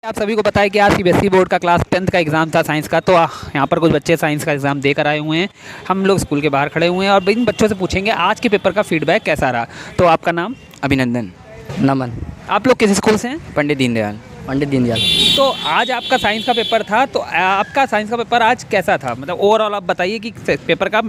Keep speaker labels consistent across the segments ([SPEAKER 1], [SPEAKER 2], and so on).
[SPEAKER 1] आप सभी को पता है कि आज सीबीएसई बोर्ड का क्लास 10th का एग्ज़ाम था साइंस का। तो यहाँ पर कुछ बच्चे साइंस का एग्ज़ाम देकर आए हुए हैं। हम लोग स्कूल के बाहर खड़े हुए हैं और इन बच्चों से पूछेंगे आज के पेपर का फीडबैक कैसा रहा। तो आपका नाम?
[SPEAKER 2] अभिनंदन।
[SPEAKER 3] नमन।
[SPEAKER 1] आप लोग किस स्कूल से हैं?
[SPEAKER 2] पंडित दीनदयाल।
[SPEAKER 3] पंडित दीनदयाल।
[SPEAKER 1] तो आज आपका साइंस का पेपर था, तो आपका साइंस का पेपर आज कैसा था? मतलब ओवरऑल आप बताइए कि पेपर का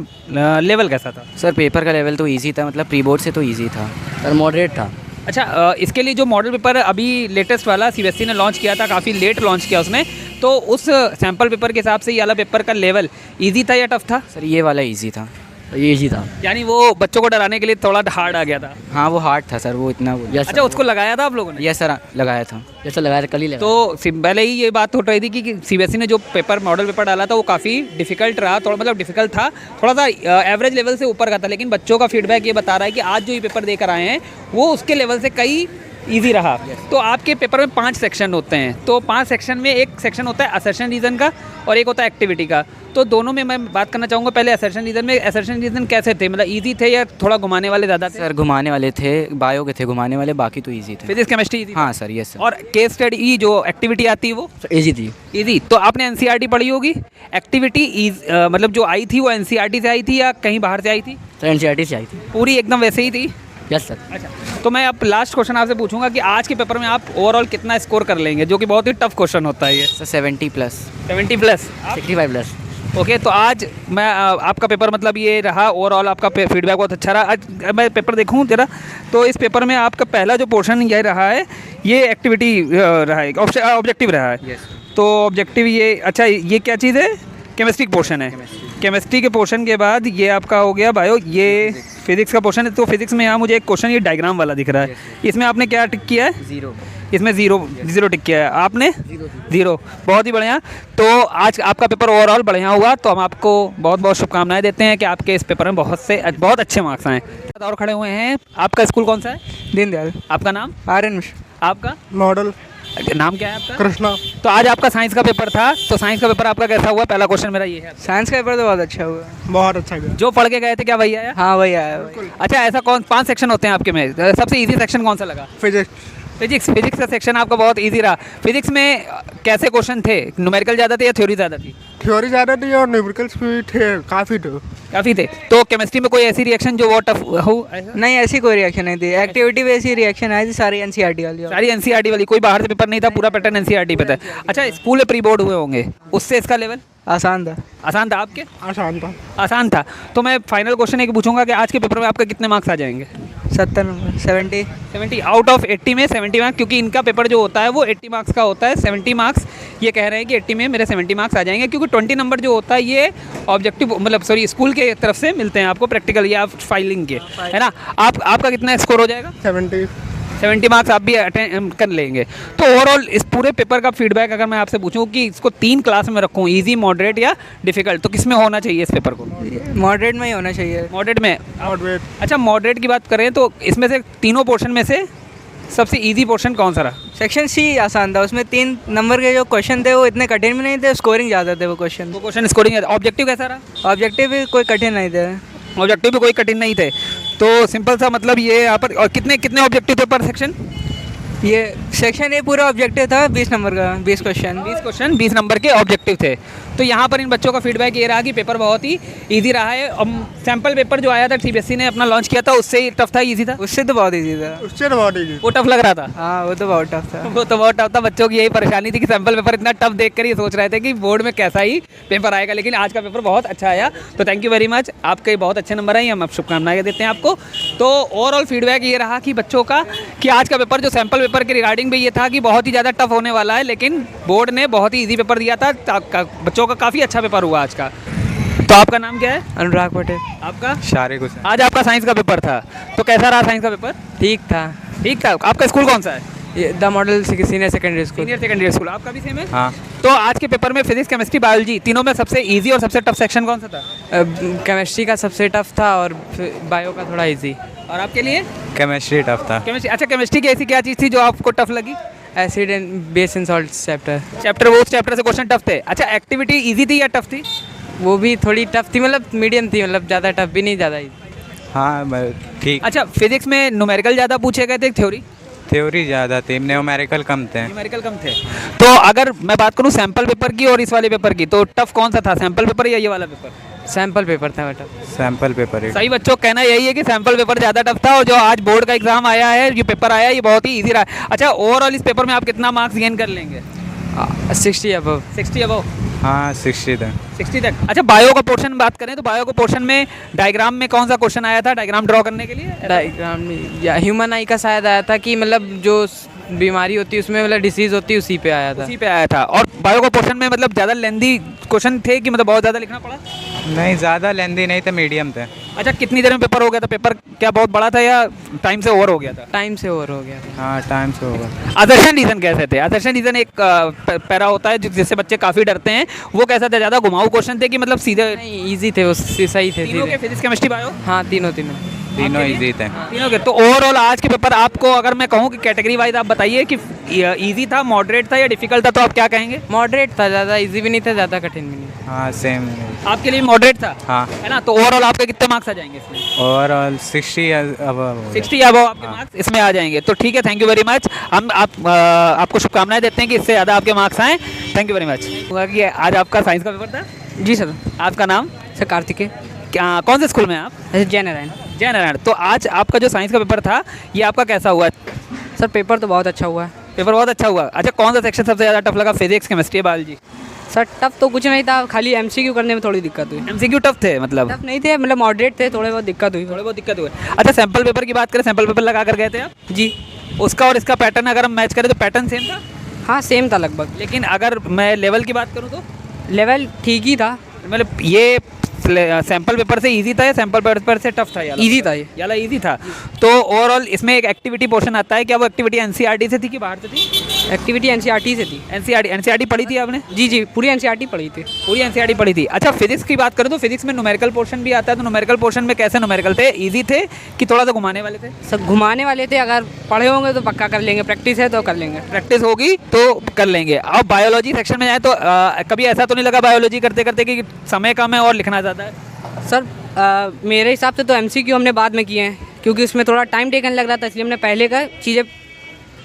[SPEAKER 1] लेवल कैसा था।
[SPEAKER 2] सर पेपर का लेवल तो इजी था, मतलब प्री बोर्ड से तो इजी था।
[SPEAKER 3] सर मॉडरेट था।
[SPEAKER 1] अच्छा, इसके लिए जो मॉडल पेपर अभी लेटेस्ट वाला सीबीएसई ने लॉन्च किया था, काफ़ी लेट लॉन्च किया उसने, तो उस सैम्पल पेपर के हिसाब से ये वाला पेपर का लेवल इजी था या टफ था?
[SPEAKER 2] सर ये वाला इजी था।
[SPEAKER 3] ये इजी था।
[SPEAKER 1] यानी वो बच्चों को डराने के लिए थोड़ा हार्ड आ गया था।
[SPEAKER 2] हाँ वो हार्ड था सर, वो इतना
[SPEAKER 3] यस
[SPEAKER 1] अच्छा, उसको लगाया था आप लोगों ने?
[SPEAKER 2] यस सर लगाया था।
[SPEAKER 3] जैसा लगाया था कल ही लगाया।
[SPEAKER 1] तो पहले ही ये बात हो रही थी कि सीबीएसई ने जो पेपर मॉडल पेपर डाला था वो काफ़ी डिफिकल्ट रहा, थोड़ा मतलब डिफिकल्ट था, थोड़ा सा एवरेज लेवल से ऊपर का था। लेकिन बच्चों का फीडबैक ये बता रहा है कि आज जो ये पेपर देकर आए हैं वो उसके लेवल से कई इजी रहा। तो आपके पेपर में 5 सेक्शन होते हैं, तो 5 सेक्शन में एक सेक्शन होता है असर्शन रीज़न का और एक होता है एक्टिविटी का। तो दोनों में मैं बात करना चाहूँगा पहले असर्शन रीज़न में। असर्शन रीज़न कैसे थे, मतलब इजी थे या थोड़ा घुमाने वाले ज़्यादा थे?
[SPEAKER 2] सर घुमाने वाले थे, बायो के थे घुमाने वाले, बाकी तो इजी थे।
[SPEAKER 1] Physics chemistry easy?
[SPEAKER 2] हाँ सर यस सर।
[SPEAKER 1] और केस स्टडी जो एक्टिविटी आती है वो
[SPEAKER 3] इजी थी।
[SPEAKER 1] इजी? तो आपने एनसीईआरटी पढ़ी होगी। एक्टिविटी मतलब जो आई थी वो एनसीईआरटी से आई थी या कहीं बाहर से आई थी?
[SPEAKER 3] सर एनसीईआरटी से आई थी।
[SPEAKER 1] पूरी एकदम वैसे ही थी?
[SPEAKER 3] Yes sir.
[SPEAKER 1] अच्छा, तो मैं अब लास्ट क्वेश्चन आपसे पूछूंगा कि आज के पेपर में आप ओवरऑल कितना स्कोर कर लेंगे, जो कि बहुत ही टफ क्वेश्चन होता है ये।
[SPEAKER 2] सर 70+।
[SPEAKER 1] 70+?
[SPEAKER 3] 65+।
[SPEAKER 1] ओके, तो आज मैं आपका पेपर मतलब ये रहा, ओवरऑल आपका फीडबैक बहुत अच्छा रहा। आज मैं पेपर देखूं जरा, तो इस पेपर में आपका पहला जो पोर्शन ये रहा है, ये एक्टिविटी रहा है, ऑब्जेक्टिव रहा है।
[SPEAKER 2] यस।
[SPEAKER 1] तो ऑब्जेक्टिव ये, अच्छा ये क्या चीज़ है? केमिस्ट्री पोर्शन है। केमिस्ट्री के पोर्शन के बाद ये आपका हो गया बायो, ये फिजिक्स का पोर्शन है। तो फिजिक्स में यहाँ मुझे एक क्वेश्चन ये डायग्राम वाला दिख रहा है, इसमें आपने क्या टिक किया है?
[SPEAKER 2] 0।
[SPEAKER 1] इसमें ज़ीरो टिक किया है आपने? 0। बहुत ही बढ़िया। तो आज आपका पेपर ओवरऑल बढ़िया हुआ, तो हम आपको बहुत बहुत शुभकामनाएं देते हैं कि आपके इस पेपर में बहुत अच्छे मार्क्स आए। और खड़े हुए हैं, आपका स्कूल कौन सा है?
[SPEAKER 4] दीनदयाल।
[SPEAKER 1] आपका नाम?
[SPEAKER 4] आर्यन मिश्र।
[SPEAKER 1] आपका
[SPEAKER 4] मॉडल।
[SPEAKER 1] नाम क्या है आपका?
[SPEAKER 4] कृष्णा।
[SPEAKER 1] तो आज आपका साइंस का पेपर था, तो साइंस का पेपर आपका कैसा हुआ? पहला क्वेश्चन मेरा ये है।
[SPEAKER 4] साइंस का पेपर तो बहुत अच्छा हुआ। बहुत अच्छा गया।
[SPEAKER 1] जो पढ़ के गए थे क्या वही आया?
[SPEAKER 4] हाँ वही आया।
[SPEAKER 1] अच्छा, ऐसा 5 सेक्शन होते हैं आपके में, सबसे इजी सेक्शन कौन सा लगा? फिजिक्स का सेक्शन आपका बहुत इजी रहा। फिजिक्स में कैसे क्वेश्चन थे? न्यूमेरिकल ज़्यादा थे या थ्योरी ज़्यादा थी?
[SPEAKER 4] थ्योरी ज़्यादा थी और न्यूमेरिकल्स भी थे, काफ़ी थे।
[SPEAKER 1] तो केमिस्ट्री में कोई ऐसी रिएक्शन जो बहुत टफ हो?
[SPEAKER 4] नहीं ऐसी कोई रिएक्शन नहीं थी, एक्टिविटी पे ऐसी रिएक्शन आई थी, सारी एनसीईआरटी वाली।
[SPEAKER 1] सारी एनसीईआरटी वाली, कोई बाहर से पेपर नहीं था, पूरा पैटर्न एनसीईआरटी पे था। अच्छा, स्कूल में प्री बोर्ड हुए होंगे, उससे इसका लेवल
[SPEAKER 4] आसान था।
[SPEAKER 1] आसान था? आपके
[SPEAKER 4] आसान था।
[SPEAKER 1] आसान था। तो मैं फाइनल क्वेश्चन एक पूछूंगा कि आज के पेपर में आपका कितने मार्क्स आ जाएंगे?
[SPEAKER 4] 70 नंबर।
[SPEAKER 1] 70 आउट ऑफ 80 में 70 मार्क्स, क्योंकि इनका पेपर जो होता है वो 80 मार्क्स का होता है। 70 मार्क्स ये कह रहे हैं कि 80 में मेरे 70 मार्क्स आ जाएंगे, क्योंकि 20 नंबर जो होता है ये ऑब्जेक्टिव मतलब सॉरी स्कूल के तरफ से मिलते हैं आपको, प्रैक्टिकल या फाइलिंग के, है ना। आपका कितना स्कोर हो जाएगा? 70 मार्क्स आप भी अटेंड कर लेंगे। तो ओवरऑल इस पूरे पेपर का फीडबैक अगर मैं आपसे पूछूं कि इसको 3 क्लास में रखूं, इजी, मॉडरेट या डिफिकल्ट, तो किस में होना चाहिए इस पेपर को?
[SPEAKER 4] मॉडरेट में ही होना चाहिए।
[SPEAKER 1] मॉडरेट में? अच्छा, मॉडरेट की बात करें तो इसमें से तीनों पोर्शन में से सबसे इजी पोर्शन कौन सा रहा?
[SPEAKER 4] सेक्शन सी आसान था, उसमें 3 नंबर के जो क्वेश्चन थे वो इतने कठिन भी नहीं थे, स्कोरिंग ज़्यादा थे वो क्वेश्चन
[SPEAKER 1] स्कोरिंग। ऑब्जेक्टिव कैसा रहा?
[SPEAKER 4] ऑब्जेक्टिव भी कोई कठिन नहीं थे।
[SPEAKER 1] ऑब्जेक्टिव भी कोई कठिन नहीं थे, तो सिंपल सा मतलब ये यहाँ पर। और कितने ऑब्जेक्टिव थे पर सेक्शन?
[SPEAKER 4] ये सेक्शन ए पूरा ऑब्जेक्टिव था 20 नंबर का, 20 क्वेश्चन
[SPEAKER 1] 20 नंबर के ऑब्जेक्टिव थे। तो यहाँ पर इन बच्चों का फीडबैक ये रहा कि पेपर बहुत ही इजी रहा है। सैम्पल पेपर जो आया था सीबीएसई ने अपना लॉन्च किया था, उससे टफ था, इजी था?
[SPEAKER 4] उससे तो बहुत इजी था।
[SPEAKER 1] वो टफ लग रहा था?
[SPEAKER 4] हाँ वो तो बहुत टफ था।
[SPEAKER 1] वो तो बहुत टफ था। बच्चों की यही परेशानी थी कि सैम्पल पेपर इतना टफ देख कर ये सोच रहे थे कि बोर्ड में कैसा ही पेपर आएगा, लेकिन आज का पेपर बहुत अच्छा आया। तो थैंक यू वेरी मच, आपके बहुत अच्छे नंबर आए, हम शुभकामनाएं देते हैं आपको। तो ओवरऑल फीडबैक ये रहा कि बच्चों का कि आज का पेपर जो सैम्पल पेपर के रिगार्डिंग भी ये था कि बहुत ही ज़्यादा टफ होने वाला है, लेकिन बोर्ड ने बहुत ही ईजी पेपर दिया था। बच्चों का काफ़ी अच्छा पेपर हुआ आज का। तो आपका नाम क्या है?
[SPEAKER 4] अनुराग पटेल।
[SPEAKER 1] आपका?
[SPEAKER 2] शारिक हुसैन।
[SPEAKER 1] आज आपका साइंस का पेपर था, तो कैसा रहा साइंस का पेपर?
[SPEAKER 4] ठीक था।
[SPEAKER 1] ठीक था। आपका स्कूल कौन सा है?
[SPEAKER 4] ये the model senior secondary school.
[SPEAKER 1] Senior secondary school. आपका भी सेम है?
[SPEAKER 2] हाँ।
[SPEAKER 1] तो आज के पेपर में फिजिक्स, केमिस्ट्री, बायोलॉजी तीनों में सबसे इजी और सबसे टफ सेक्शन कौन सा था?
[SPEAKER 4] केमिस्ट्री का सबसे टफ था और बायो का थोड़ा इजी।
[SPEAKER 1] और आपके लिए?
[SPEAKER 2] केमिस्ट्री टफ था।
[SPEAKER 1] केमिस्ट्री। अच्छा, केमिस्ट्री की ऐसी क्या चीज़ थी जो आपको टफ लगी?
[SPEAKER 4] Acid and base and salt
[SPEAKER 1] chapter वो उस चैप्टर से क्वेश्चन टफ थे। अच्छा, एक्टिविटी इजी थी या टफ थी?
[SPEAKER 4] वो भी थोड़ी टफ थी, मतलब मीडियम थी, मतलब ज़्यादा टफ भी नहीं, ज़्यादा इजी।
[SPEAKER 2] हाँ ठीक।
[SPEAKER 1] अच्छा, फिजिक्स में न्यूमेरिकल ज़्यादा पूछे गए थे, थ्योरी?
[SPEAKER 2] थ्योरी ज़्यादा थी, न्यूमेरिकल कम थे।
[SPEAKER 1] न्यूमेरिकल कम थे। तो अगर मैं बात करूं सैंपल पेपर की और इस वाले पेपर की, तो टफ कौन सा था, सैंपल पेपर या ये वाला पेपर?
[SPEAKER 3] सैम्पल पेपर था बेटा।
[SPEAKER 2] सैम्पल पेपर ही।
[SPEAKER 1] सही बच्चों का कहना यही है कि सैंपल पेपर ज़्यादा टफ था, और जो आज बोर्ड का एग्जाम आया है, ये पेपर आया है, ये बहुत ही इजी रहा। अच्छा, ओवरऑल इस पेपर में आप कितना मार्क्स गेन कर लेंगे?
[SPEAKER 3] 60 अबव।
[SPEAKER 1] 60 अबव?
[SPEAKER 2] हाँ 60 था।
[SPEAKER 1] 60 तक। अच्छा, बायो का पोर्शन बात करें तो बायो का पोर्शन में डायग्राम में कौन सा क्वेश्चन आया था, डायग्राम ड्रॉ करने के लिए?
[SPEAKER 3] डायग्राम या ह्यूमन आई का शायद आया था कि मतलब जो बीमारी होती है उसमें मतलब डिसीज़ होती है उसी पे आया था।
[SPEAKER 1] उसी पे आया था। और बायो का पोर्शन में मतलब ज़्यादा लेंदी क्वेश्चन थे कि मतलब बहुत ज़्यादा लिखना पड़ा?
[SPEAKER 2] नहीं ज़्यादा लेंदी नहीं थे, मीडियम थे।
[SPEAKER 1] अच्छा, कितनी देर में पेपर हो गया था? पेपर क्या बहुत बड़ा था या टाइम से ओवर हो गया था?
[SPEAKER 3] टाइम से ओवर हो गया था।
[SPEAKER 2] हाँ टाइम से होगा।
[SPEAKER 1] असर्शन रीजन कैसे थे? असर्शन रीजन एक पैरा होता है जिससे बच्चे काफ़ी डरते हैं, वो कैसा था? ज़्यादा घुमाऊ क्वेश्चन थे कि मतलब सीधे?
[SPEAKER 3] नहीं, इजी थे, वो सही थे
[SPEAKER 1] तीनों के,
[SPEAKER 3] सीधे।
[SPEAKER 1] Physics chemistry bio?
[SPEAKER 3] हाँ तीनों
[SPEAKER 2] तीनों इजी थे।
[SPEAKER 1] तीनों के। तो ओवरऑल आज के पेपर आपको अगर मैं कहूँ कि कैटेगरी वाइज आप बताइए कि इजी था, मॉडरेट था या डिफिकल्ट था, तो आप क्या कहेंगे?
[SPEAKER 3] मॉडरेट था, ज़्यादा इजी भी नहीं था, ज़्यादा कठिन भी नहीं।
[SPEAKER 2] हाँ सेम।
[SPEAKER 1] आपके लिए मॉडरेट था,
[SPEAKER 2] हाँ।
[SPEAKER 1] है ना? तो ओवरऑल आपके कितने मार्क्स आ जाएंगे इसमें?
[SPEAKER 2] ओवरऑल 60 अब
[SPEAKER 1] 60 अबव आपके मार्क्स इसमें आ जाएंगे। तो ठीक है, थैंक यू वेरी मच। हम आपको शुभकामनाएं देते हैं कि इससे ज़्यादा आपके मार्क्स आएँ। Thank you very much. हुआ कि आज आपका साइंस का पेपर था?
[SPEAKER 3] जी सर।
[SPEAKER 1] आपका नाम?
[SPEAKER 3] सर कार्तिकेय।
[SPEAKER 1] क्या, कौन से स्कूल में हैं आप?
[SPEAKER 3] जय नारायण।
[SPEAKER 1] जय नारायण। तो आज आपका जो साइंस का पेपर था, ये आपका कैसा हुआ?
[SPEAKER 3] सर पेपर तो बहुत अच्छा हुआ है।
[SPEAKER 1] पेपर बहुत अच्छा हुआ। अच्छा, कौन सा सेक्शन सबसे ज़्यादा टफ लगा? Physics, chemistry, biology?
[SPEAKER 3] Sir tough तो कुछ नहीं था, खाली एमसीक्यू करने में थोड़ी दिक्कत हुई।
[SPEAKER 1] एमसीक्यू टफ थे मतलब?
[SPEAKER 3] टफ नहीं थे, मतलब मॉडरेट थे, थोड़े बहुत दिक्कत हुई।
[SPEAKER 1] थोड़े बहुत दिक्कत हुए। अच्छा, सैंपल पेपर की बात करें, सैंपल पेपर लगा कर गए थे आप?
[SPEAKER 3] जी।
[SPEAKER 1] उसका और इसका पैटर्न अगर हम मैच करें तो पैटर्न सेम था,
[SPEAKER 3] हाँ सेम था लगभग।
[SPEAKER 1] लेकिन अगर मैं लेवल की बात करूँ तो
[SPEAKER 3] लेवल ठीक ही था।
[SPEAKER 1] मतलब ये सैंपल पेपर से इजी था या सैंपल पेपर से टफ था?
[SPEAKER 3] इजी था ये।
[SPEAKER 1] याला इजी था। तो ओवरऑल इसमें एक एक्टिविटी पोर्शन आता है, क्या वो एक्टिविटी एनसीईआरटी से थी कि बाहर से थी?
[SPEAKER 3] एक्टिविटी एनसीईआरटी से थी।
[SPEAKER 1] एनसीईआरटी पढ़ी थी आपने?
[SPEAKER 3] जी जी, पूरी एनसीईआरटी पढ़ी थी।
[SPEAKER 1] पूरी एनसीईआरटी पढ़ी थी। अच्छा, फिजिक्स की बात करें तो फिजिक्स में न्यूमेरिकल पोर्शन भी आता है, तो न्यूमेरिकल पोर्शन में कैसे न्यूमेरिकल थे? इजी थे कि थोड़ा सा घुमाने वाले थे?
[SPEAKER 3] सब घुमाने वाले थे, अगर पढ़े होंगे तो पक्का कर लेंगे, प्रैक्टिस है तो कर लेंगे।
[SPEAKER 1] प्रैक्टिस होगी तो कर लेंगे। अब बायोलॉजी सेक्शन में जाए तो कभी ऐसा तो नहीं लगा बायोलॉजी करते करते कि समय कम है और लिखना ज़्यादा है?
[SPEAKER 3] सर मेरे हिसाब से तो एमसीक्यू हमने बाद में किए हैं, क्योंकि उसमें थोड़ा टाइम टेकन लग रहा था, इसलिए हमने पहले का चीज़ें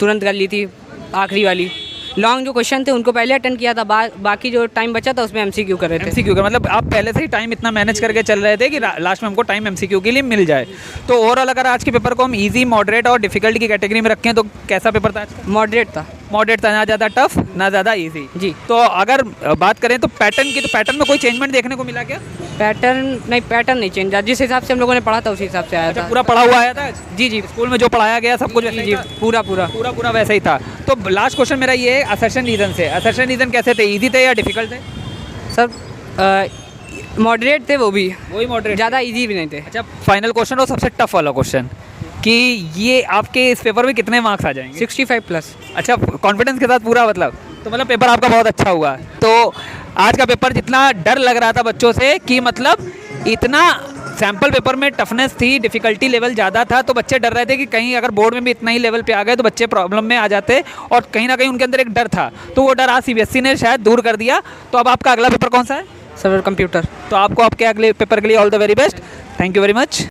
[SPEAKER 3] तुरंत कर ली थी। आखिरी वाली लॉन्ग जो क्वेश्चन थे उनको पहले अटेंड किया था, बाकी जो टाइम बचा था उसमें एमसीक्यू कर रहे थे।
[SPEAKER 1] एमसीक्यू का मतलब आप पहले से ही टाइम इतना मैनेज करके चल रहे थे कि लास्ट में हमको टाइम एमसीक्यू के लिए मिल जाए। तो ओवरऑल अगर आज के पेपर को हम इजी, मॉडरेट और डिफिकल्ट की कैटेगरी में रखें तो कैसा पेपर था आज का?
[SPEAKER 3] मॉडरेट था।
[SPEAKER 1] मॉडरेट था, ना ज़्यादा टफ ना ज़्यादा इजी।
[SPEAKER 3] जी।
[SPEAKER 1] तो अगर बात करें तो पैटर्न की, तो पैटर्न में कोई चेंजमेंट देखने को मिला क्या?
[SPEAKER 3] पैटर्न नहीं चेंज, जिस हिसाब से हम लोगों ने पढ़ा था उसी हिसाब से आया
[SPEAKER 1] अच्छा,
[SPEAKER 3] था।
[SPEAKER 1] पूरा पढ़ा हुआ आया था आज?
[SPEAKER 3] जी जी,
[SPEAKER 1] स्कूल में जो पढ़ाया गया सब कुछ वैसे ही
[SPEAKER 3] जी
[SPEAKER 1] था?
[SPEAKER 3] पूरा
[SPEAKER 1] पूरा वैसा ही था। तो लास्ट क्वेश्चन मेरा ये है असर्शन रीजन से। असर्शन रीजन कैसे थे? इजी थे या डिफिकल्ट थे?
[SPEAKER 3] सर मॉडरेट थे वो भी,
[SPEAKER 1] वही मॉडरेट।
[SPEAKER 3] ज़्यादा इजी भी नहीं थे।
[SPEAKER 1] अच्छा, फाइनल क्वेश्चन और सबसे टफ वाला क्वेश्चन कि ये आपके इस पेपर में कितने मार्क्स आ जाएंगे?
[SPEAKER 3] 65+।
[SPEAKER 1] अच्छा, कॉन्फिडेंस के साथ पूरा मतलब? तो मतलब पेपर आपका बहुत अच्छा हुआ। तो आज का पेपर जितना डर लग रहा था बच्चों से कि मतलब इतना सैम्पल पेपर में टफनेस थी, डिफ़िकल्टी लेवल ज़्यादा था, तो बच्चे डर रहे थे कि कहीं अगर बोर्ड में भी इतना ही लेवल पे आ गए तो बच्चे प्रॉब्लम में आ जाते, और कहीं ना कहीं उनके अंदर एक डर था। तो वो डर आज सीबीएसई ने शायद दूर कर दिया। तो अब आपका अगला पेपर कौन सा है?
[SPEAKER 3] Sir computer.
[SPEAKER 1] तो आपको आपके अगले पेपर के लिए all the very best. Thank you very much.